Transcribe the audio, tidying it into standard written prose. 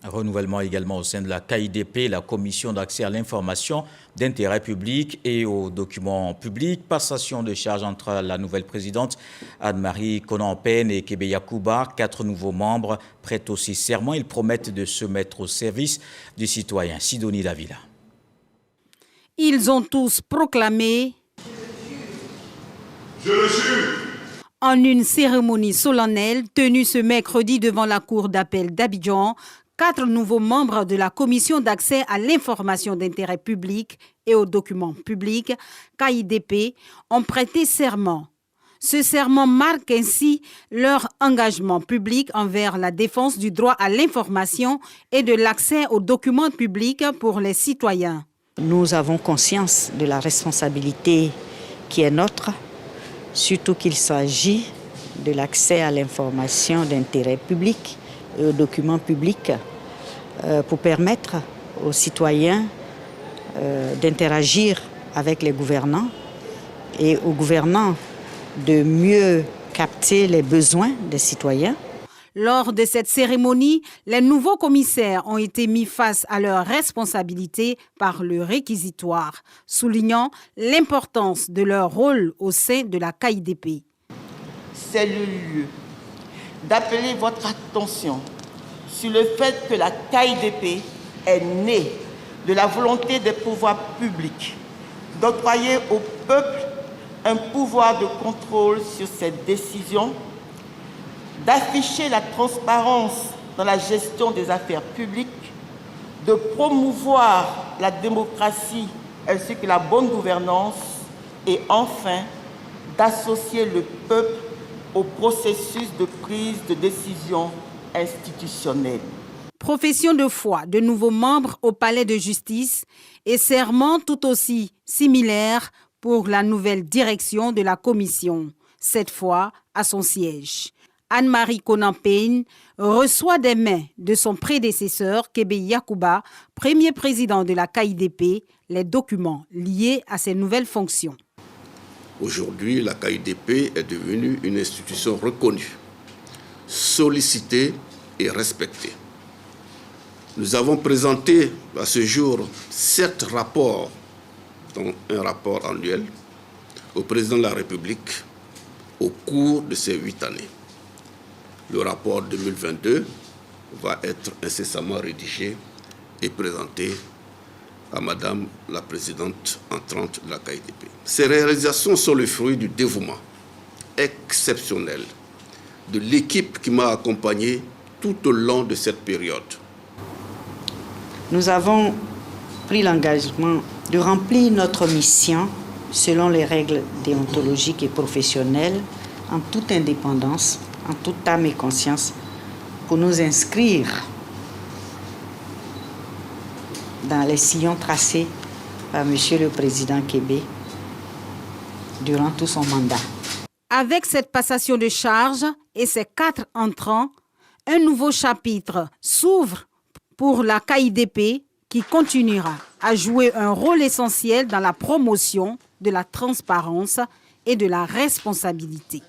Renouvellement également au sein de la KIDP, la Commission d'accès à l'information d'intérêt public et aux documents publics. Passation de charge entre la nouvelle présidente Anne-Marie Konan-Payne et Kebe Yacouba. 4 nouveaux membres prêtent aussi serment. Ils promettent de se mettre au service du citoyen. Sidonie Davila. Ils ont tous proclamé « Je le jure » en une cérémonie solennelle tenue ce mercredi devant la cour d'appel d'Abidjan. 4 nouveaux membres de la Commission d'accès à l'information d'intérêt public et aux documents publics, KIDP, ont prêté serment. Ce serment marque ainsi leur engagement public envers la défense du droit à l'information et de l'accès aux documents publics pour les citoyens. Nous avons conscience de la responsabilité qui est nôtre, surtout qu'il s'agit de l'accès à l'information d'intérêt public et aux documents publics pour permettre aux citoyens d'interagir avec les gouvernants et aux gouvernants de mieux capter les besoins des citoyens. Lors de cette cérémonie, les nouveaux commissaires ont été mis face à leurs responsabilités par le réquisitoire, soulignant l'importance de leur rôle au sein de la KIDP. C'est le lieu d'appeler votre attention sur le fait que la KIDP est née de la volonté des pouvoirs publics d'octroyer au peuple un pouvoir de contrôle sur ses décisions, d'afficher la transparence dans la gestion des affaires publiques, de promouvoir la démocratie ainsi que la bonne gouvernance et enfin d'associer le peuple au processus de prise de décision institutionnelle. Profession de foi de nouveaux membres au palais de justice et serment tout aussi similaire pour la nouvelle direction de la commission, cette fois à son siège. Anne-Marie Konan-Payne reçoit des mains de son prédécesseur, Kebe Yacouba, premier président de la KIDP, les documents liés à ses nouvelles fonctions. Aujourd'hui, la KIDP est devenue une institution reconnue, sollicitée et respectée. Nous avons présenté à ce jour 7 rapports, dont un rapport annuel, au président de la République au cours de ces 8 années. Le rapport 2022 va être incessamment rédigé et présenté à Madame la présidente entrante de la KIDP. Ces réalisations sont le fruit du dévouement exceptionnel de l'équipe qui m'a accompagné tout au long de cette période. Nous avons pris l'engagement de remplir notre mission selon les règles déontologiques et professionnelles en toute indépendance, en toute âme et conscience, pour nous inscrire dans les sillons tracés par M. le Président Kebe durant tout son mandat. Avec cette passation de charge et ces 4 entrants, un nouveau chapitre s'ouvre pour la KIDP qui continuera à jouer un rôle essentiel dans la promotion de la transparence et de la responsabilité.